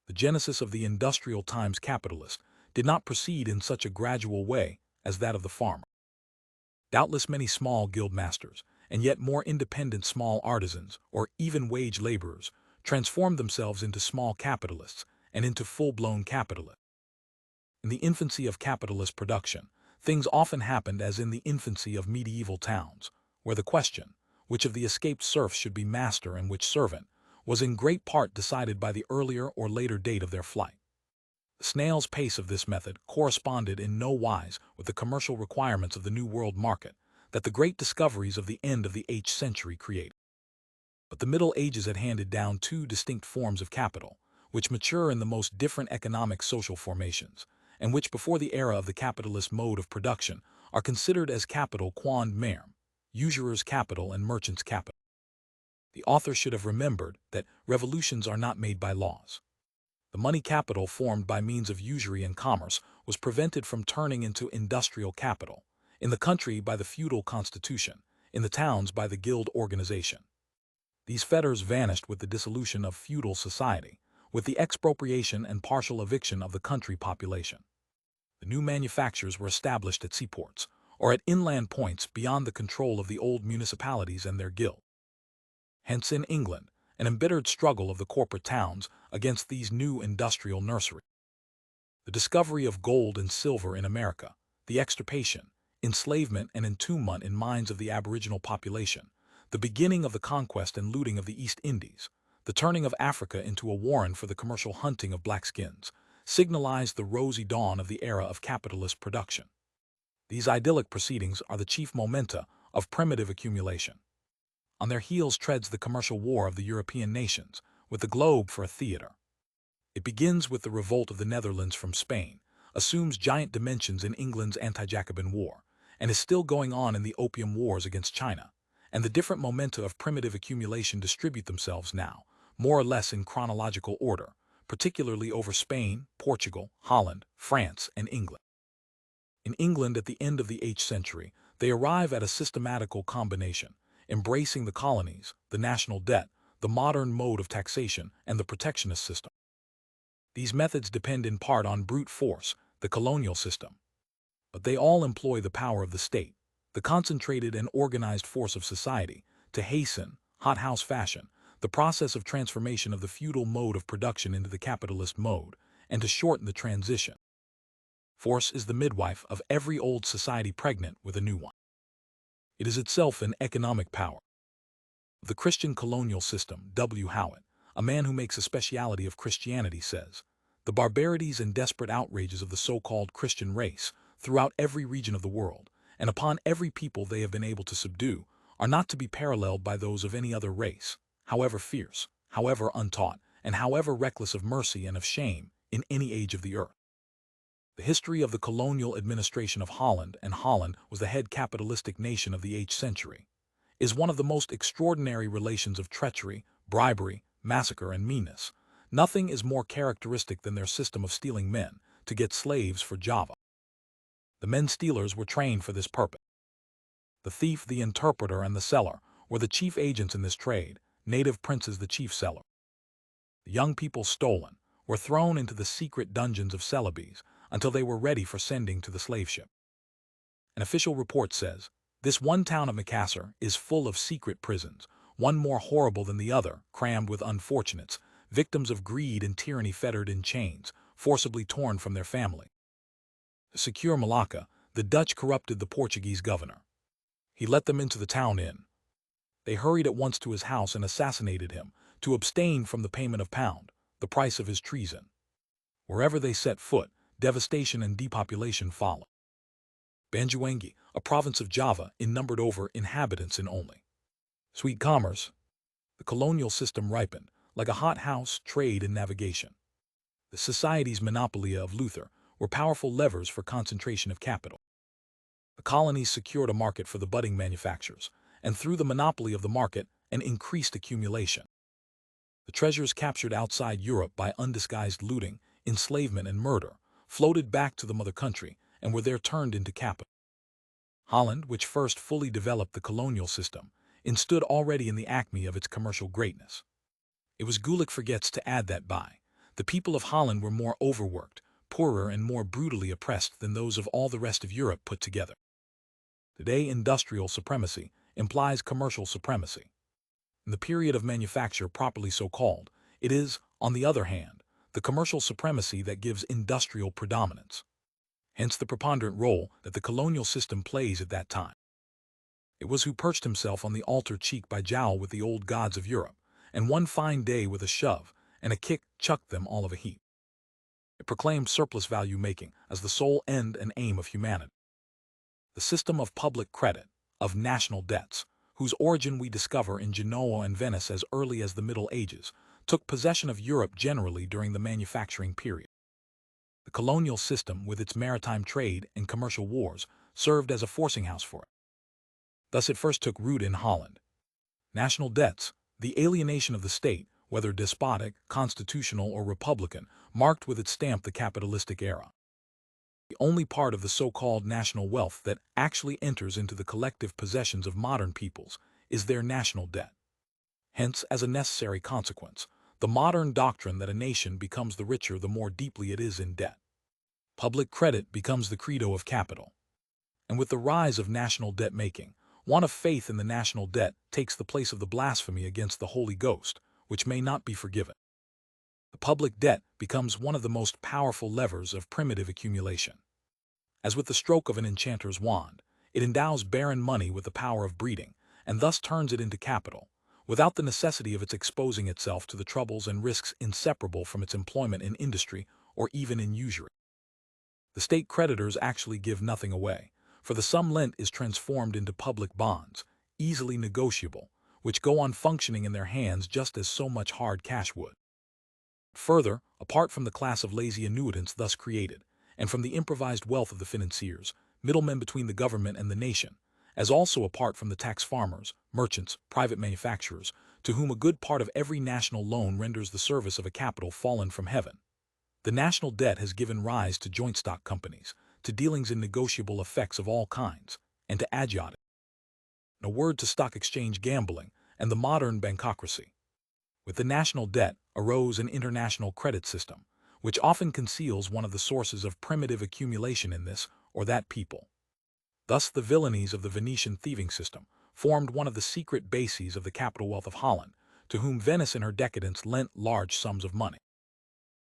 The genesis of the industrial times capitalist did not proceed in such a gradual way as that of the farmer. Doubtless many small guild masters, and yet more independent small artisans, or even wage laborers, transformed themselves into small capitalists and into full-blown capitalists. In the infancy of capitalist production, things often happened as in the infancy of medieval towns, where the question, which of the escaped serfs should be master and which servant, was in great part decided by the earlier or later date of their flight. The snail's pace of this method corresponded in no wise with the commercial requirements of the New World market that the great discoveries of the end of the 8th century created. But the Middle Ages had handed down two distinct forms of capital, which mature in the most different economic social formations, and which before the era of the capitalist mode of production are considered as capital quond meum, usurer's capital and merchant's capital. The author should have remembered that revolutions are not made by laws. The money capital formed by means of usury and commerce was prevented from turning into industrial capital, in the country by the feudal constitution, in the towns by the guild organization. These fetters vanished with the dissolution of feudal society, with the expropriation and partial eviction of the country population. The new manufactures were established at seaports, or at inland points beyond the control of the old municipalities and their guild. Hence in England, an embittered struggle of the corporate towns against these new industrial nurseries. The discovery of gold and silver in America, the extirpation, enslavement and entombment in mines of the aboriginal population, the beginning of the conquest and looting of the East Indies, the turning of Africa into a warren for the commercial hunting of blackskins, signalized the rosy dawn of the era of capitalist production. These idyllic proceedings are the chief momenta of primitive accumulation. On their heels treads the commercial war of the European nations, with the globe for a theater. It begins with the revolt of the Netherlands from Spain, assumes giant dimensions in England's anti-Jacobin war, and is still going on in the Opium Wars against China, and the different momenta of primitive accumulation distribute themselves now, more or less in chronological order, particularly over Spain, Portugal, Holland, France, and England. In England at the end of the 8th century, they arrive at a systematical combination, embracing the colonies, the national debt, the modern mode of taxation, and the protectionist system. These methods depend in part on brute force, the colonial system. But they all employ the power of the state, the concentrated and organized force of society, to hasten, hothouse fashion, the process of transformation of the feudal mode of production into the capitalist mode, and to shorten the transition. Force is the midwife of every old society pregnant with a new one. It is itself an economic power. The Christian colonial system, W. Howitt, a man who makes a speciality of Christianity, says, "The barbarities and desperate outrages of the so-called Christian race, throughout every region of the world, and upon every people they have been able to subdue, are not to be paralleled by those of any other race, however fierce, however untaught, and however reckless of mercy and of shame, in any age of the earth." The history of the colonial administration of Holland, and Holland was the head capitalistic nation of the 8th century, is one of the most extraordinary relations of treachery, bribery, massacre, and meanness. Nothing is more characteristic than their system of stealing men to get slaves for Java. The men stealers were trained for this purpose. The thief, the interpreter, and the seller were the chief agents in this trade, native princes the chief seller. The young people stolen were thrown into the secret dungeons of Celebes until they were ready for sending to the slave ship. An official report says, "This one town of Macassar is full of secret prisons, one more horrible than the other, crammed with unfortunates, victims of greed and tyranny, fettered in chains, forcibly torn from their family." To secure Malacca, the Dutch corrupted the Portuguese governor. He let them into the town inn. They hurried at once to his house and assassinated him, to abstain from the payment of £1, the price of his treason. Wherever they set foot, devastation and depopulation followed. Banjuangi, a province of Java, numbered over inhabitants in only. Sweet commerce. The colonial system ripened, like a hothouse, trade and navigation. The society's monopolia of Luther were powerful levers for concentration of capital. The colonies secured a market for the budding manufactures, and through the monopoly of the market, an increased accumulation. The treasures captured outside Europe by undisguised looting, enslavement, and murder floated back to the mother country and were there turned into capital. Holland, which first fully developed the colonial system, stood already in the acme of its commercial greatness. It was Gulick forgets to add that by The people of Holland were more overworked, poorer and more brutally oppressed than those of all the rest of Europe put together. Today, industrial supremacy implies commercial supremacy. In the period of manufacture properly so called, it is, on the other hand, the commercial supremacy that gives industrial predominance. Hence the preponderant role that the colonial system plays at that time. It was who perched himself on the altar cheek by jowl with the old gods of Europe, and one fine day with a shove and a kick chucked them all of a heap. It proclaimed surplus value making as the sole end and aim of humanity. The system of public credit, of national debts, whose origin we discover in Genoa and Venice as early as the Middle Ages, took possession of Europe generally during the manufacturing period. The colonial system, with its maritime trade and commercial wars, served as a forcing house for it. Thus it first took root in Holland. National debts, the alienation of the state, whether despotic, constitutional, or republican, marked with its stamp the capitalistic era. The only part of the so-called national wealth that actually enters into the collective possessions of modern peoples is their national debt. Hence, as a necessary consequence, the modern doctrine that a nation becomes the richer the more deeply it is in debt. Public credit becomes the credo of capital. And with the rise of national debt-making, want of faith in the national debt takes the place of the blasphemy against the Holy Ghost, which may not be forgiven. The public debt becomes one of the most powerful levers of primitive accumulation. As with the stroke of an enchanter's wand, it endows barren money with the power of breeding, and thus turns it into capital, without the necessity of its exposing itself to the troubles and risks inseparable from its employment in industry or even in usury. The state creditors actually give nothing away, for the sum lent is transformed into public bonds, easily negotiable, which go on functioning in their hands just as so much hard cash would. Further, apart from the class of lazy annuitants thus created, and from the improvised wealth of the financiers, middlemen between the government and the nation, as also apart from the tax farmers, merchants, private manufacturers, to whom a good part of every national loan renders the service of a capital fallen from heaven, the national debt has given rise to joint stock companies, to dealings in negotiable effects of all kinds, and to agiotic. In a word, to stock exchange gambling and the modern bankocracy. With the national debt arose an international credit system, which often conceals one of the sources of primitive accumulation in this or that people. Thus the villainies of the Venetian thieving system formed one of the secret bases of the capital wealth of Holland, to whom Venice in her decadence lent large sums of money.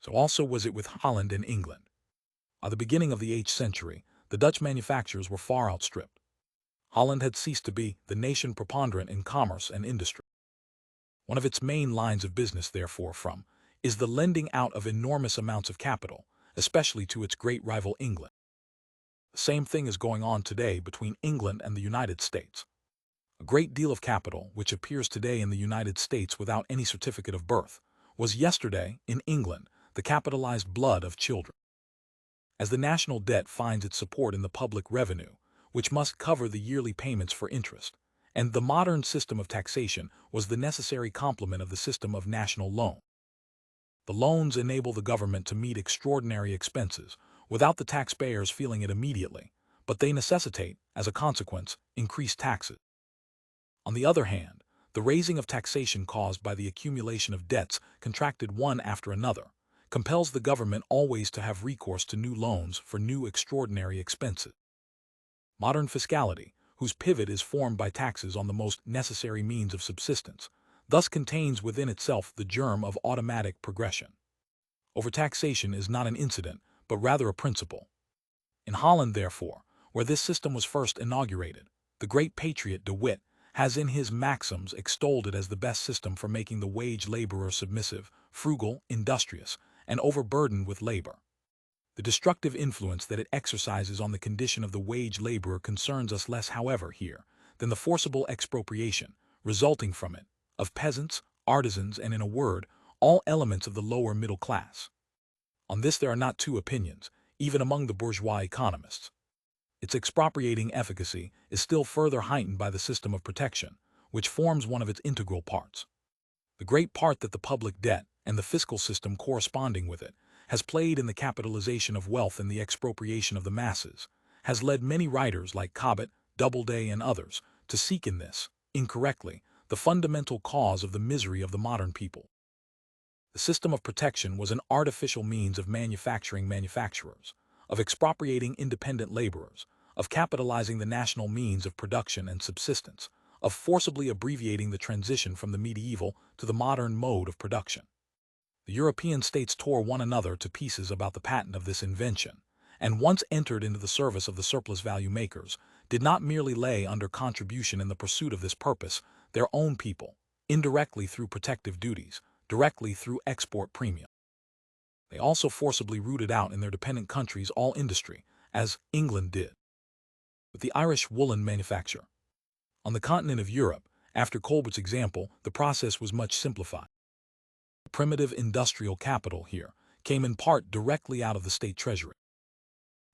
So also was it with Holland and England. By the beginning of the 8th century, the Dutch manufacturers were far outstripped. Holland had ceased to be the nation preponderant in commerce and industry. One of its main lines of business, therefore, is the lending out of enormous amounts of capital, especially to its great rival England. The same thing is going on today between England and the United States. A great deal of capital, which appears today in the United States without any certificate of birth, was yesterday, in England, the capitalized blood of children. As the national debt finds its support in the public revenue, which must cover the yearly payments for interest, and the modern system of taxation was the necessary complement of the system of national loan. The loans enable the government to meet extraordinary expenses without the taxpayers feeling it immediately, but they necessitate, as a consequence, increased taxes. On the other hand, the raising of taxation caused by the accumulation of debts contracted one after another compels the government always to have recourse to new loans for new extraordinary expenses. Modern fiscality, whose pivot is formed by taxes on the most necessary means of subsistence, thus contains within itself the germ of automatic progression. Overtaxation is not an incident, but rather a principle. In Holland, therefore, where this system was first inaugurated, the great patriot De Witt has in his maxims extolled it as the best system for making the wage laborer submissive, frugal, industrious, and overburdened with labor. The destructive influence that it exercises on the condition of the wage laborer concerns us less, however, here, than the forcible expropriation, resulting from it, of peasants, artisans, and in a word, all elements of the lower middle class. On this there are not two opinions, even among the bourgeois economists. Its expropriating efficacy is still further heightened by the system of protection, which forms one of its integral parts. The great part that the public debt, and the fiscal system corresponding with it, has played in the capitalization of wealth and the expropriation of the masses, has led many writers like Kapital, Doubleday, and others to seek in this, incorrectly, the fundamental cause of the misery of the modern people. The system of protection was an artificial means of manufacturing manufacturers, of expropriating independent laborers, of capitalizing the national means of production and subsistence, of forcibly abbreviating the transition from the medieval to the modern mode of production. The European states tore one another to pieces about the patent of this invention, and once entered into the service of the surplus value makers, did not merely lay under contribution in the pursuit of this purpose their own people, indirectly through protective duties, directly through export premium. They also forcibly rooted out in their dependent countries all industry, as England did with the Irish woolen manufacture. On the continent of Europe, after Colbert's example, the process was much simplified. Primitive industrial capital here came in part directly out of the state treasury.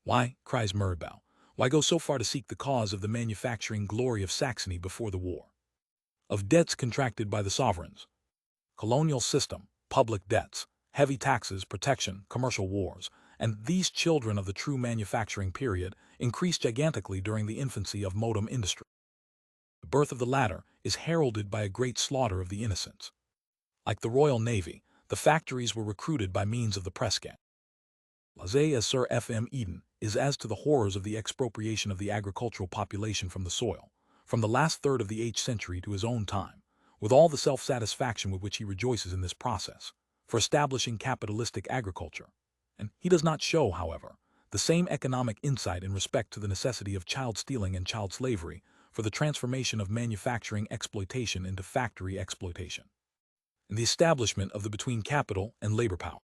Why, cries Muribau, why go so far to seek the cause of the manufacturing glory of Saxony before the war? Of debts contracted by the sovereigns. Colonial system, public debts, heavy taxes, protection, commercial wars, and these children of the true manufacturing period increased gigantically during the infancy of modern industry. The birth of the latter is heralded by a great slaughter of the innocents. Like the Royal Navy, the factories were recruited by means of the press gang. Laissez as Sir F. M. Eden is as to the horrors of the expropriation of the agricultural population from the soil, from the last third of the 8th century to his own time, with all the self-satisfaction with which he rejoices in this process, for establishing capitalistic agriculture. And he does not show, however, the same economic insight in respect to the necessity of child stealing and child slavery for the transformation of manufacturing exploitation into factory exploitation, and the establishment of the between capital and labor power.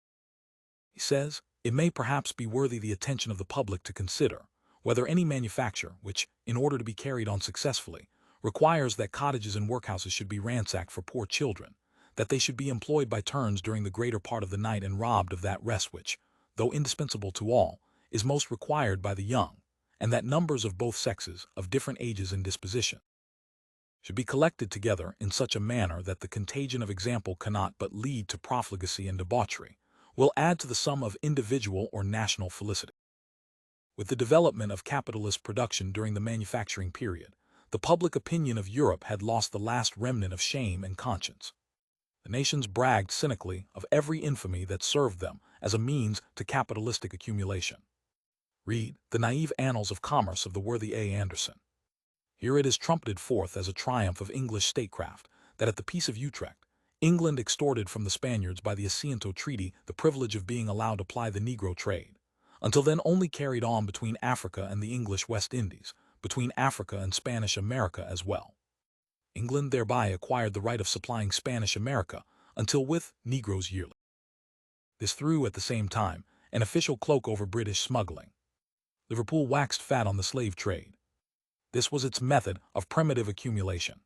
He says, it may perhaps be worthy the attention of the public to consider whether any manufacture which, in order to be carried on successfully, requires that cottages and workhouses should be ransacked for poor children, that they should be employed by turns during the greater part of the night and robbed of that rest which, though indispensable to all, is most required by the young, and that numbers of both sexes, of different ages and disposition, should be collected together in such a manner that the contagion of example cannot but lead to profligacy and debauchery, will add to the sum of individual or national felicity. With the development of capitalist production during the manufacturing period, the public opinion of Europe had lost the last remnant of shame and conscience. The nations bragged cynically of every infamy that served them as a means to capitalistic accumulation. Read the naive annals of commerce of the worthy A. Anderson. Here it is trumpeted forth as a triumph of English statecraft that at the Peace of Utrecht, England extorted from the Spaniards by the Asiento Treaty the privilege of being allowed to ply the Negro trade, until then only carried on between Africa and the English West Indies, between Africa and Spanish America as well. England thereby acquired the right of supplying Spanish America until with Negroes yearly. This threw at the same time an official cloak over British smuggling. Liverpool waxed fat on the slave trade. This was its method of primitive accumulation.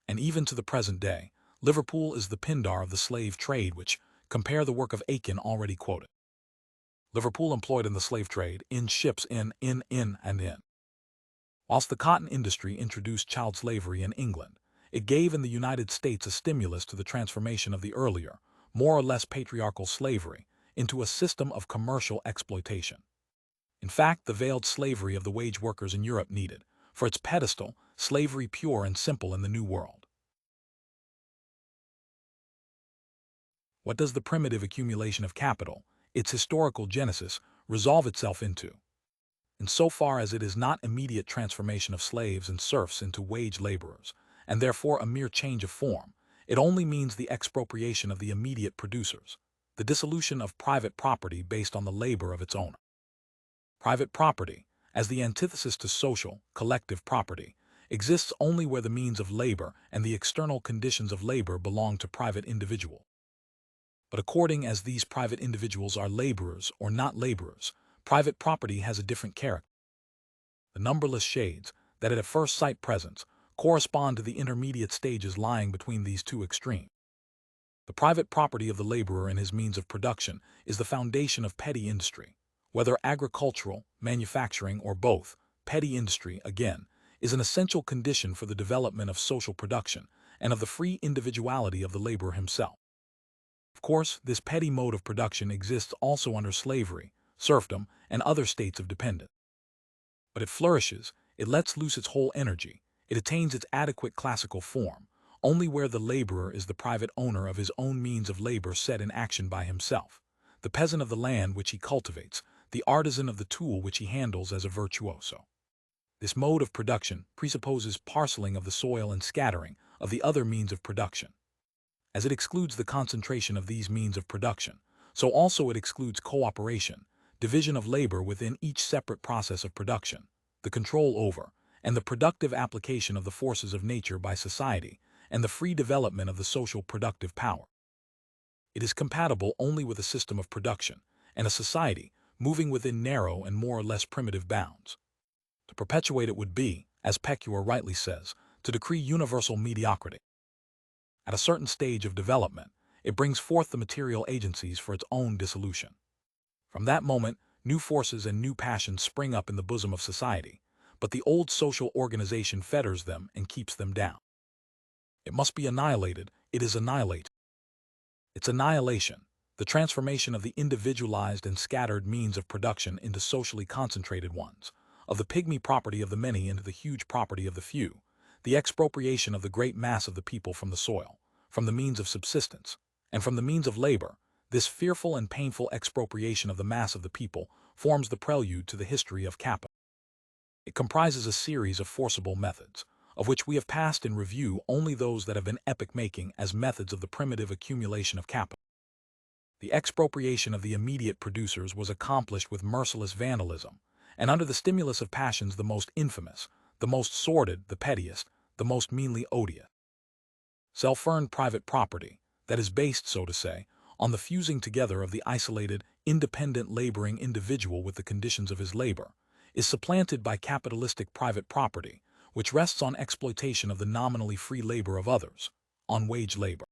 And even to the present day, Liverpool is the Pindar of the slave trade which, compare the work of Aiken already quoted. Liverpool employed in the slave trade, in ships in, and in. Whilst the cotton industry introduced child slavery in England, it gave in the United States a stimulus to the transformation of the earlier, more or less patriarchal slavery into a system of commercial exploitation. In fact, the veiled slavery of the wage workers in Europe needed, for its pedestal, slavery pure and simple in the New World. What does the primitive accumulation of capital, its historical genesis, resolve itself into? In so far as it is not immediate transformation of slaves and serfs into wage laborers, and therefore a mere change of form, it only means the expropriation of the immediate producers, the dissolution of private property based on the labor of its owner. Private property, as the antithesis to social, collective property, exists only where the means of labor and the external conditions of labor belong to private individuals. But according as these private individuals are laborers or not laborers, private property has a different character. The numberless shades that at first sight present correspond to the intermediate stages lying between these two extremes. The private property of the laborer and his means of production is the foundation of petty industry. Whether agricultural, manufacturing, or both, petty industry, again, is an essential condition for the development of social production and of the free individuality of the laborer himself. Of course, this petty mode of production exists also under slavery, serfdom, and other states of dependence. But it flourishes, it lets loose its whole energy, it attains its adequate classical form, only where the laborer is the private owner of his own means of labor set in action by himself, the peasant of the land which he cultivates, the artisan of the tool which he handles as a virtuoso. This mode of production presupposes parceling of the soil and scattering of the other means of production. As it excludes the concentration of these means of production, so also it excludes cooperation, division of labor within each separate process of production, the control over, and the productive application of the forces of nature by society, and the free development of the social productive power. It is compatible only with a system of production, and a society moving within narrow and more or less primitive bounds. To perpetuate it would be, as Pecure rightly says, to decree universal mediocrity. At a certain stage of development, it brings forth the material agencies for its own dissolution. From that moment, new forces and new passions spring up in the bosom of society, but the old social organization fetters them and keeps them down. It must be annihilated, it is annihilated. Its annihilation, the transformation of the individualized and scattered means of production into socially concentrated ones, of the pygmy property of the many into the huge property of the few, the expropriation of the great mass of the people from the soil, from the means of subsistence, and from the means of labor, this fearful and painful expropriation of the mass of the people forms the prelude to the history of capital. It comprises a series of forcible methods, of which we have passed in review only those that have been epoch-making as methods of the primitive accumulation of capital. The expropriation of the immediate producers was accomplished with merciless vandalism, and under the stimulus of passions the most infamous, the most sordid, the pettiest, the most meanly odious. Self-earned private property, that is based, so to say, on the fusing together of the isolated, independent laboring individual with the conditions of his labor, is supplanted by capitalistic private property, which rests on exploitation of the nominally free labor of others, on wage labor.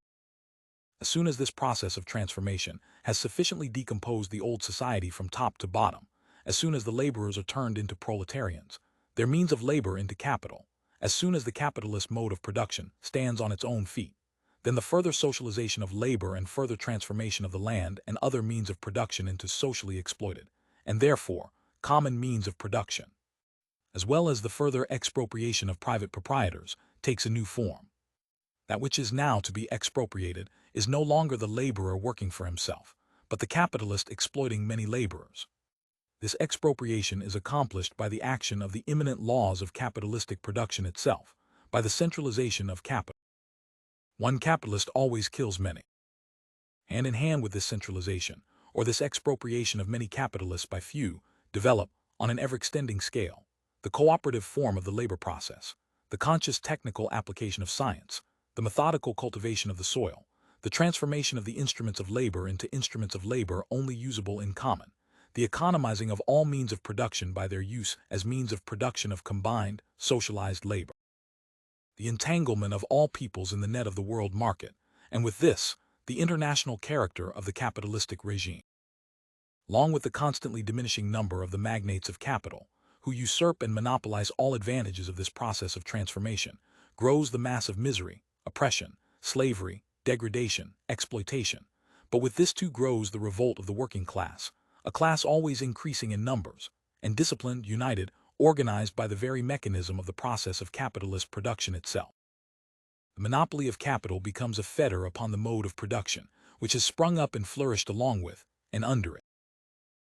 As soon as this process of transformation has sufficiently decomposed the old society from top to bottom, as soon as the laborers are turned into proletarians, their means of labor into capital, as soon as the capitalist mode of production stands on its own feet, then the further socialization of labor and further transformation of the land and other means of production into socially exploited, and therefore common means of production, as well as the further expropriation of private proprietors, takes a new form. That which is now to be expropriated is no longer the laborer working for himself, but the capitalist exploiting many laborers. This expropriation is accomplished by the action of the immanent laws of capitalistic production itself, by the centralization of capital. One capitalist always kills many. Hand in hand with this centralization, or this expropriation of many capitalists by few, develop, on an ever-extending scale, the cooperative form of the labor process, the conscious technical application of science, the methodical cultivation of the soil, the transformation of the instruments of labor into instruments of labor only usable in common, the economizing of all means of production by their use as means of production of combined, socialized labor, the entanglement of all peoples in the net of the world market, and with this, the international character of the capitalistic regime. Along with the constantly diminishing number of the magnates of capital, who usurp and monopolize all advantages of this process of transformation, grows the mass of misery, oppression, slavery, degradation, exploitation. But with this too grows the revolt of the working class, a class always increasing in numbers, and disciplined, united, organized by the very mechanism of the process of capitalist production itself. The monopoly of capital becomes a fetter upon the mode of production, which has sprung up and flourished along with, and under it.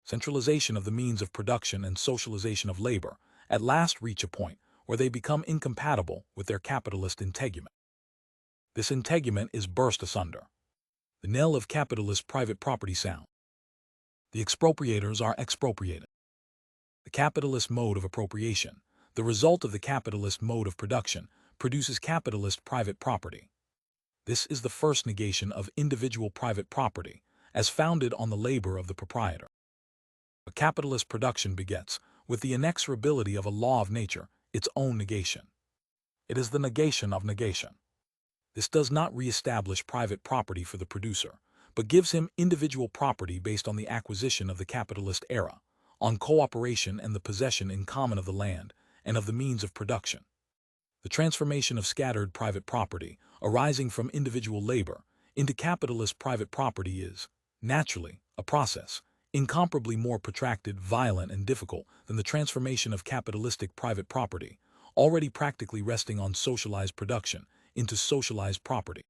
Centralization of the means of production and socialization of labor at last reach a point where they become incompatible with their capitalist integument. This integument is burst asunder. The knell of capitalist private property sound. The expropriators are expropriated. The capitalist mode of appropriation, the result of the capitalist mode of production, produces capitalist private property. This is the first negation of individual private property, as founded on the labor of the proprietor. A capitalist production begets, with the inexorability of a law of nature, its own negation. It is the negation of negation. This does not re-establish private property for the producer, but gives him individual property based on the acquisition of the capitalist era, on cooperation and the possession in common of the land and of the means of production. The transformation of scattered private property, arising from individual labor, into capitalist private property is, naturally, a process, incomparably more protracted, violent, and difficult than the transformation of capitalistic private property, already practically resting on socialized production, into socialized property.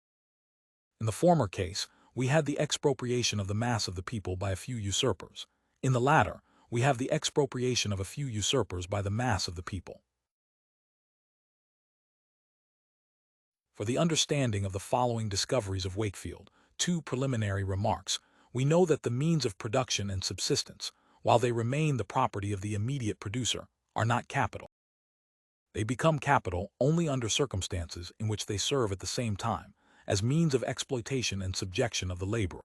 In the former case, we had the expropriation of the mass of the people by a few usurpers. In the latter, we have the expropriation of a few usurpers by the mass of the people. For the understanding of the following discoveries of Wakefield, two preliminary remarks. We know that the means of production and subsistence, while they remain the property of the immediate producer, are not capital. They become capital only under circumstances in which they serve at the same time as means of exploitation and subjection of the laborer.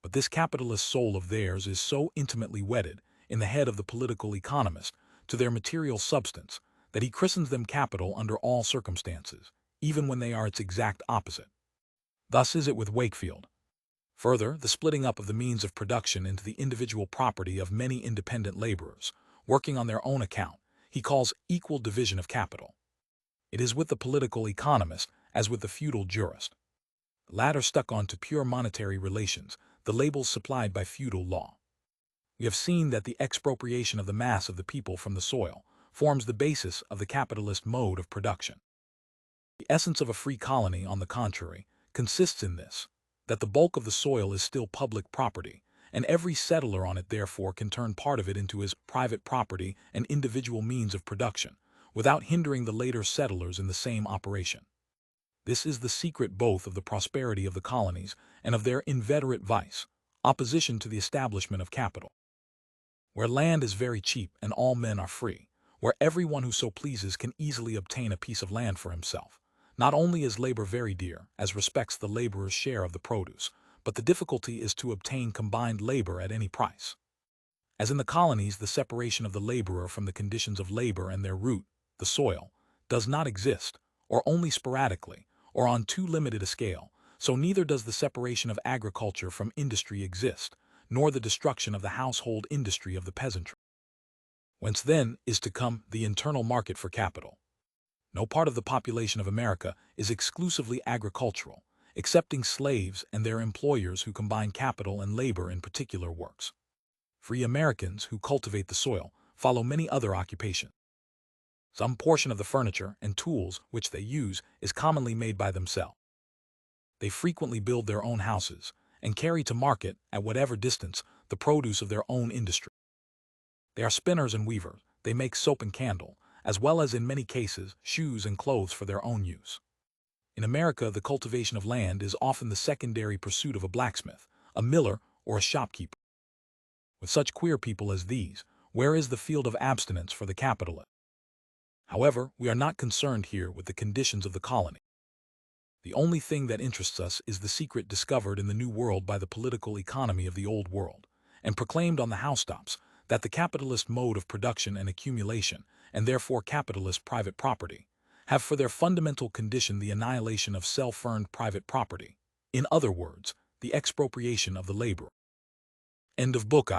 But this capitalist soul of theirs is so intimately wedded, in the head of the political economist, to their material substance, that he christens them capital under all circumstances, even when they are its exact opposite. Thus is it with Wakefield. Further, the splitting up of the means of production into the individual property of many independent laborers, working on their own account, he calls equal division of capital. It is with the political economist as with the feudal jurist. The latter stuck on to pure monetary relations, the labels supplied by feudal law. We have seen that the expropriation of the mass of the people from the soil forms the basis of the capitalist mode of production. The essence of a free colony, on the contrary, consists in this, that the bulk of the soil is still public property, and every settler on it therefore can turn part of it into his private property and individual means of production, without hindering the later settlers in the same operation. This is the secret both of the prosperity of the colonies and of their inveterate vice, opposition to the establishment of capital. Where land is very cheap and all men are free, where everyone who so pleases can easily obtain a piece of land for himself, not only is labor very dear, as respects the laborer's share of the produce, but the difficulty is to obtain combined labor at any price. As in the colonies, the separation of the laborer from the conditions of labor and their root, the soil, does not exist, or only sporadically, or on too limited a scale, so neither does the separation of agriculture from industry exist, nor the destruction of the household industry of the peasantry. Whence then is to come the internal market for capital. No part of the population of America is exclusively agricultural, excepting slaves and their employers who combine capital and labor in particular works. Free Americans who cultivate the soil follow many other occupations. Some portion of the furniture and tools which they use is commonly made by themselves. They frequently build their own houses and carry to market, at whatever distance, the produce of their own industry. They are spinners and weavers. They make soap and candle, as well as in many cases shoes and clothes for their own use. In America, the cultivation of land is often the secondary pursuit of a blacksmith, a miller, or a shopkeeper. With such queer people as these, where is the field of abstinence for the capitalist? However, we are not concerned here with the conditions of the colony. The only thing that interests us is the secret discovered in the New World by the political economy of the Old World, and proclaimed on the housetops, that the capitalist mode of production and accumulation, and therefore capitalist private property, have for their fundamental condition the annihilation of self-earned private property, in other words, the expropriation of the laborer. End of book.